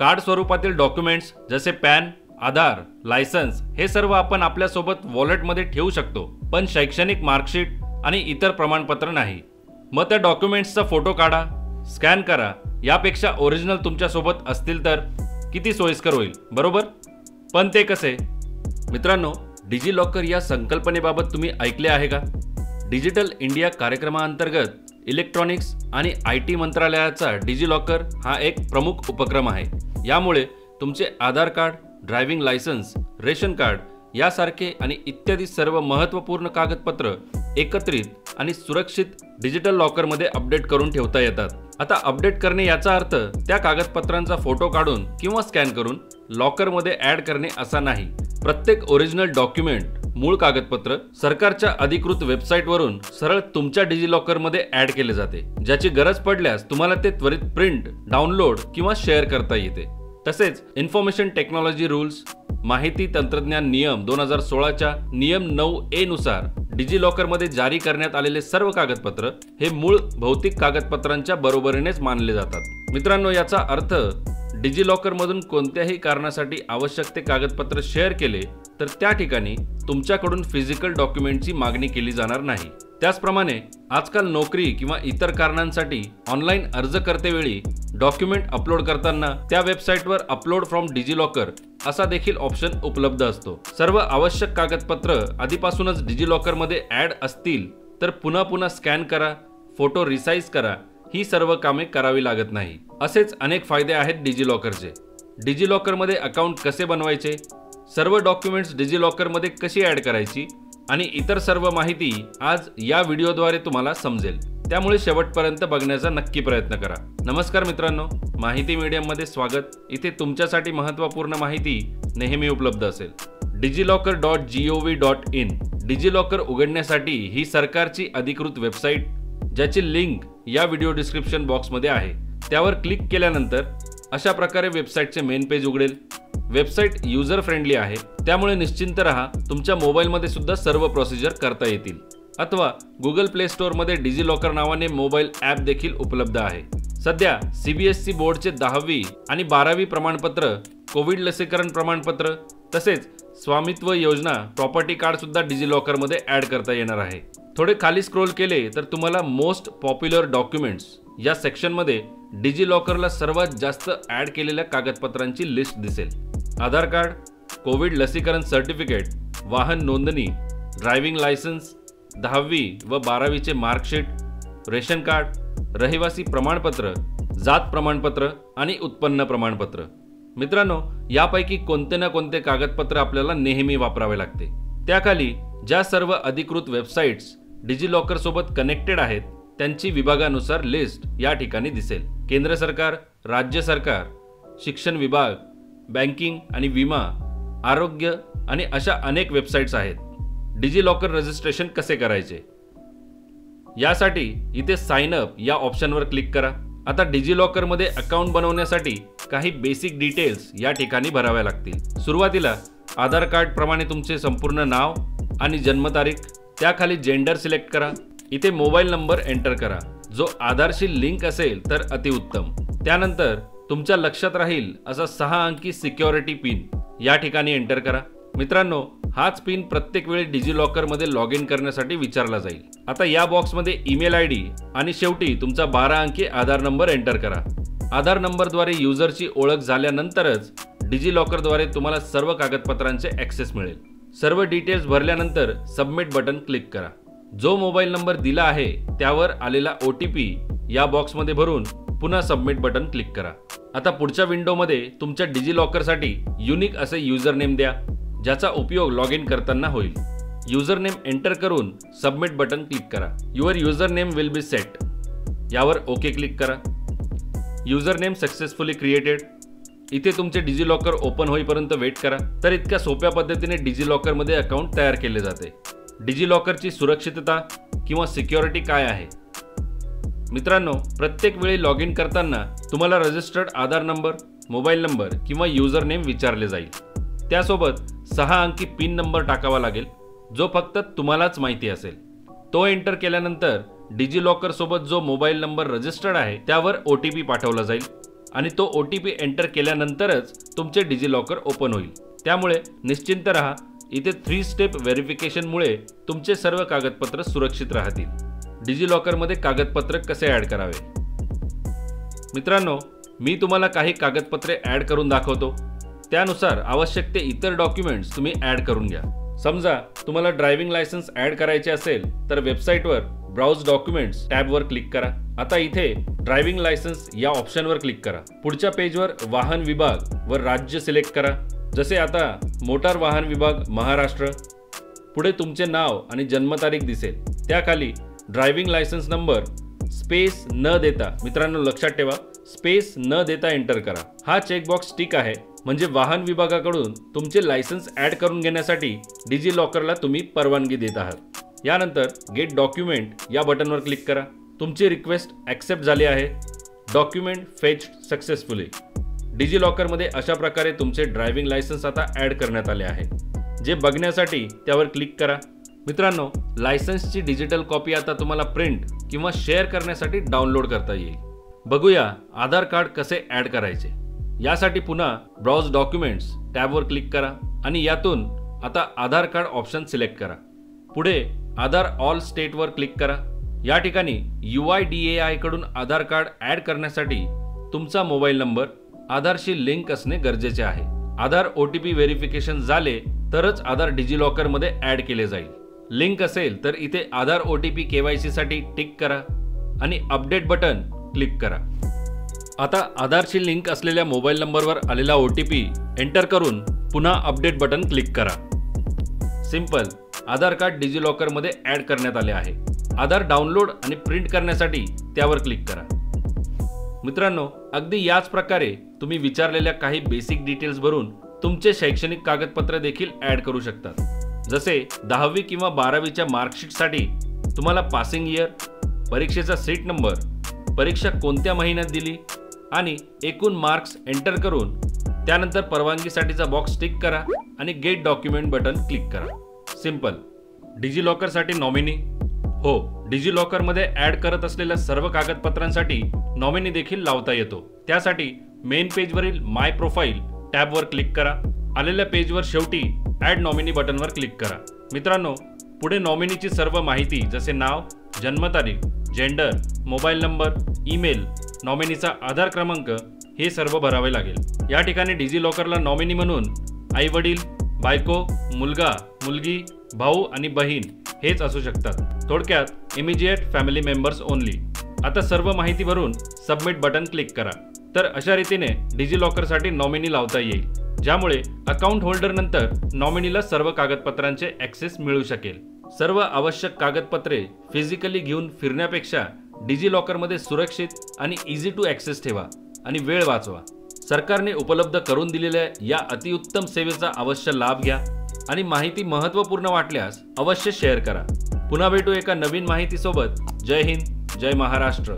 Card स्वरूपातील documents जसे pan, आधार, licence हे सर्व आपण आपल्यासोबत वॉलेटमध्ये ठेवू शकतो, पण शैक्षणिक मार्कशीट आणि इतर प्रमाणपत्र नाही. मग त्या डॉक्युमेंट्सचा फोटो काढा, स्कॅन करा. यापेक्षा ओरिजिनल तुमच्यासोबत असतील तर किती सोयीस्कर होईल, बरोबर? पण ते कसे? मित्रांनो, डिजी लॉकर या संकल्पनेबाबत तुम्ही ऐकले आहे का? डिजिटल इंडिया कार्यक्रमाअंतर्गत इलेक्ट्रॉनिक्स आणि IT मंत्रालयाचा डिजी लॉकर हा एक प्रमुख उपक्रम आहे. यामुळे तुमचे Aadhaar card, driving licence, ration card यासारखे आणि इत्यादी सर्व महत्त्वपूर्ण कागदपत्र एकत्रित आणि सुरक्षित डिजिटल लॉकरमध्ये अपडेट करून ठेवता येतात. आता अपडेट करणे याचा अर्थ त्या कागदपत्रांचा फोटो काढून किंवा स्कॅन करून लॉकरमध्ये ॲड करणे असा नाही. प्रत्येक ओरिजिनल डॉक्युमेंट, मूळ कागदपत्र सरकारच्या अधिकृत वेबसाईटवरून सरळ तुमच्या डिजी लॉकरमध्ये ॲड केले जाते, ज्याची गरज पडल्यास तुम्हाला ते त्वरित प्रिंट, डाउनलोड किंवा शेअर करता येते. तसेच इन्फॉर्मेशन टेक्नॉलॉजी रूल्स, माहिती तंत्रज्ञान नियम 2016च्या नियम 9A नुसार डिजी लॉकरमध्ये जारी करण्यात आलेले सर्व कागदपत्र हे मूळ भौतिक कागदपत्रांच्या बरोबरीनेच मानले जातात. मित्रांनो, याचा अर्थ डिजी लॉकरमधून कोणत्याही कारणासाठी आवश्यक ते कागदपत्र शेअर केले तर त्या ठिकाणी तुमच्याकडून फिजिकल डॉक्युमेंटची मागणी केली जाणार नाही. त्याचप्रमाणे आजकाल नोकरी किंवा इतर कारणांसाठी ऑनलाईन अर्ज करतेवेळी डॉक्युमेंट अपलोड करताना त्या वेबसाईटवर अपलोड फ्रॉम डिजी लॉकर असा देखील ऑप्शन उपलब्ध असतो. सर्व आवश्यक कागदपत्र आधीपासूनच डिजी लॉकरमध्ये ॲड असतील तर पुन्हा स्कॅन करा, फोटो रिसाईज करा, ही सर्व कामे करावी लागत नाही. असेच अनेक फायदे आहेत डिजी लॉकरचे. डिजी लॉकरमध्ये अकाउंट कसे बनवायचे, सर्व डॉक्युमेंट्स डिजी लॉकरमध्ये कशी ॲड करायची आणि इतर सर्व माहिती आज या व्हिडिओद्वारे तुम्हाला समजेल. त्यामुळे शेवटपर्यंत बघण्याचा नक्की प्रयत्न करा. नमस्कार मित्रांनो, माहिती मीडियममध्ये स्वागत. इथे तुमच्यासाठी महत्त्वपूर्ण माहिती नेहमी उपलब्ध असेल. digillocker.gov.in डिजी लॉकर उघडण्यासाठी ही सरकारची अधिकृत वेबसाईट, ज्याची लिंक या व्हिडिओ डिस्क्रिप्शन बॉक्समध्ये आहे. त्यावर क्लिक केल्यानंतर अशा प्रकारे वेबसाईटचे मेन पेज उघडेल. वेबसाईट युजर फ्रेंडली आहे, त्यामुळे निश्चिंत रहा, तुमच्या मोबाईलमध्ये सुद्धा सर्व प्रोसिजर करता येतील. अथवा गुगल प्ले स्टोअरमध्ये डिजी लॉकर नावाने मोबाईल ॲप देखील उपलब्ध आहे. सध्या CBSE बोर्डचे 10वी आणि 12वी प्रमाणपत्र, कोविड लसीकरण प्रमाणपत्र तसेच स्वामित्व योजना प्रॉपर्टी कार्ड सुद्धा डिजी लॉकरमध्ये ॲड करता येणार आहे. थोडे खाली स्क्रोल केले तर तुम्हाला मोस्ट पॉप्युलर डॉक्युमेंट्स या सेक्शनमध्ये डिजी लॉकरला सर्वात जास्त ॲड केलेल्या कागदपत्रांची लिस्ट दिसेल. आधार कार्ड, कोविड लसीकरण सर्टिफिकेट, वाहन नोंदणी, ड्रायव्हिंग लायसन्स, 10वी व 12वीचे मार्कशीट, रेशन कार्ड, रहिवासी प्रमाणपत्र, जात प्रमाणपत्र आणि उत्पन्न प्रमाणपत्र. मित्रांनो, यापैकी कोणते ना कोणते कागदपत्र आपल्याला नेहमी वापरावे लागते. त्याखाली ज्या सर्व अधिकृत वेबसाईट्स डिजी लॉकर सोबत कनेक्टेड आहेत त्यांची विभागानुसार लिस्ट या ठिकाणी दिसेल. केंद्र सरकार, राज्य सरकार, शिक्षण विभाग, बँकिंग आणि विमा, आरोग्य आणि अशा अनेक वेबसाईट्स आहेत. डिजी लॉकर रजिस्ट्रेशन कसे करायचे यासाठी इथे साइन अप या ऑप्शनवर क्लिक करा. आता डिजी लॉकरमध्ये अकाउंट बनवण्यासाठी काही बेसिक डिटेल्स या ठिकाणी भराव्या लागतील. सुरुवातीला आधार कार्ड प्रमाणे तुमचे संपूर्ण नाव आणि जन्मतारीख, त्याखाली जेंडर सिलेक्ट करा. इथे मोबाईल नंबर एंटर करा, जो आधारशी लिंक असेल तर अतिउत्तम. त्यानंतर तुमच्या लक्षात राहील असा 6 अंकी सिक्युरिटी पिन या ठिकाणी एंटर करा. मित्रांनो, हाच पिन प्रत्येक वेळी डिजी लॉकरमध्ये लॉग इन करण्यासाठी विचारला जाईल. आता या बॉक्समध्ये ईमेल ID आणि शेवटी तुमचा 12 अंकी आधार नंबर एंटर करा. आधार नंबरद्वारे युजरची ओळख झाल्यानंतरच डिजी लॉकरद्वारे तुम्हाला सर्व कागदपत्रांचे ॲक्सेस मिळेल. सर्व डिटेल्स भरल्यानंतर सबमिट बटन क्लिक करा. जो मोबाईल नंबर दिला आहे त्यावर आलेला OTP या बॉक्समध्ये भरून पुन्हा सबमिट बटन क्लिक करा. आता पुढच्या विंडोमध्ये तुमच्या डिजी लॉकरसाठी युनिक असे युजर नेम द्या, ज्याचा उपयोग लॉग इन करताना होईल. युजर नेम एंटर करून सबमिट बटन क्लिक करा. Your user name will be set यावर ओके क्लिक करा. User name successfully created. इथे तुमचे डिजी लॉकर ओपन होईपर्यंत वेट करा. तर इतक्या सोप्या पद्धतीने डिजी लॉकरमध्ये अकाउंट तयार केले जाते. डिजी लॉकरची सुरक्षितता किंवा सिक्युरिटी काय आहे? मित्रांनो, प्रत्येक वेळी लॉग इन करताना तुम्हाला रजिस्टर्ड आधार नंबर, मोबाईल नंबर किंवा युजर नेम विचारले जाईल. त्यासोबत 6 अंकी पिन नंबर टाकावा लागेल, जो फक्त तुम्हालाच माहिती असेल. तो एंटर केल्यानंतर डिजी लॉकर सोबत जो मोबाईल नंबर रजिस्टर्ड आहे त्यावर OTP पाठवला जाईल. आणि तो OTP एंटर केल्यानंतरच तुमचे डिजिलॉकर ओपन होईल। त्यामुळे निश्चिंत रहा, इथे 3 स्टेप व्हेरिफिकेशनमुळे तुमचे सर्व कागदपत्र सुरक्षित राहतील। डिजिलॉकरमध्ये कागदपत्र कसे ॲड करावे? मित्रांनो, मी तुम्हाला काही कागदपत्रे ॲड करून दाखवतो, त्यानुसार आवश्यक ते इतर डॉक्युमेंट्स तुम्ही ॲड करून घ्या। समजा तुम्हाला ड्रायव्हिंग लायसन्स ॲड करायचे असेल तर वेबसाईटवर ब्राउज डॉक्युमेंट्स टॅबवर क्लिक करा। आता इथे ड्रायव्हिंग लायसन्स या ऑप्शनवर क्लिक करा। पुढच्या पेजवर वाहन विभाग व राज्य सिलेक्ट करा, जसे आता मोटार वाहन विभाग महाराष्ट्र। पुढे तुमचे नाव आणि जन्मतारीख दिसेल, त्याखाली ड्रायव्हिंग लायसन्स नंबर स्पेस न देता, मित्रांनो लक्षात ठेवा, स्पेस न देता एंटर करा। हा चेकबॉक्स टिक आहे, म्हणजे वाहन विभागाकडून तुमचे लायसन्स ॲड करून घेण्यासाठी डिजिलॉकरला तुम्ही परवानगी देत आहात। यानंतर गेट डॉक्युमेंट या बटनवर क्लिक करा। तुमची रिक्वेस्ट ॲक्सेप्ट झाली आहे। Document fetched successfully. डिजिलॉकरमध्ये अशा प्रकारे तुमचे ड्रायव्हिंग लायसन्स आता ॲड करण्यात आले आहे, जे बघण्यासाठी त्यावर क्लिक करा। मित्रांनो, लायसन्सची डिजिटल कॉपी आता तुम्हाला प्रिंट किंवा शेअर करण्यासाठी डाउनलोड करता येईल। बघूया आधार कार्ड कसे ॲड करायचे। यासाठी पुन्हा ब्राउज डॉक्युमेंट्स टॅबवर क्लिक करा आणि यातून आता आधार कार्ड ऑप्शन सिलेक्ट करा। पुढे आधार ऑल स्टेटवर क्लिक करा। या ठिकाणी UIDAI कडून आधार कार्ड ॲड करण्यासाठी तुमचा मोबाईल नंबर आधारशी लिंक असणे गरजेचे आहे। आधार OTP व्हेरिफिकेशन झाले तरच आधार डिजिलॉकरमध्ये ॲड केले जाईल। लिंक असेल तर इथे आधार OTP KYC साठी टिक करा आणि अपडेट बटन क्लिक करा। आता आधारशी लिंक असलेल्या मोबाईल नंबरवर आलेला OTP एंटर करून पुन्हा अपडेट बटन क्लिक करा। सिंपल, आधार कार्ड डिजिलॉकरमध्ये ॲड करण्यात आले आहे। आधार डाउनलोड आणि प्रिंट करण्यासाठी त्यावर क्लिक करा। मित्रांनो, अगदी याच प्रकारे तुम्ही विचारलेल्या काही बेसिक डिटेल्स भरून तुमचे शैक्षणिक कागदपत्र देखील ॲड करू शकता। जसे 10वी किंवा 12वीच्या मार्कशीटसाठी तुम्हाला पासिंग इयर, परीक्षेचा सीट नंबर, परीक्षा कोणत्या महिन्यात दिली आणि एकूण मार्क्स एंटर करून त्यानंतर परवानगीसाठीचा बॉक्स टिक करा आणि गेट डॉक्युमेंट बटन क्लिक करा। सिंपल। डिजिलॉकरसाठी नॉमिनी, हो, डिजिलॉकरमध्ये ॲड करत असलेल्या सर्व कागदपत्रांसाठी नॉमिनी देखील लावता येतो। त्यासाठी मेन पेजवरील माय प्रोफाईल टॅबवर क्लिक करा। आलेल्या पेजवर शेवटी ॲड नॉमिनी बटनवर क्लिक करा। मित्रांनो, पुढे नॉमिनीची सर्व माहिती जसे नाव, जन्मतारीख, जेंडर, मोबाईल नंबर, ईमेल, नॉमिनीचा आधार क्रमांक हे सर्व भरावे लागेल। या ठिकाणी डिजिलॉकरला नॉमिनी म्हणून आई वडील, बायको, मुलगा, मुलगी, भाऊ आणि बहीण हेच असू शकतात। थोडक्यात इमिजिएट फॅमिली मेंबर्स ओनली। आता सर्व माहिती भरून सबमिट बटन क्लिक करा। तर अशा रीतीने डिजिलॉकरसाठी नॉमिनी लावता येईल, ज्यामुळे अकाउंट होल्डर नंतर नॉमिनीला सर्व कागदपत्रांचे ॲक्सेस मिळू शकेल। सर्व आवश्यक कागदपत्रे फिजिकली घेऊन फिरण्यापेक्षा डिजिलॉकरमध्ये सुरक्षित आणि इझी टू ॲक्सेस ठेवा आणि वेळ वाचवा। सरकारने उपलब्ध करून दिलेल्या या अतिउत्तम सेवेचा अवश्य लाभ घ्या आणि माहिती महत्त्वपूर्ण वाटल्यास अवश्य शेअर करा। पुन्हा भेटू एका नवीन माहितीसोबत। जय हिंद, जय महाराष्ट्र।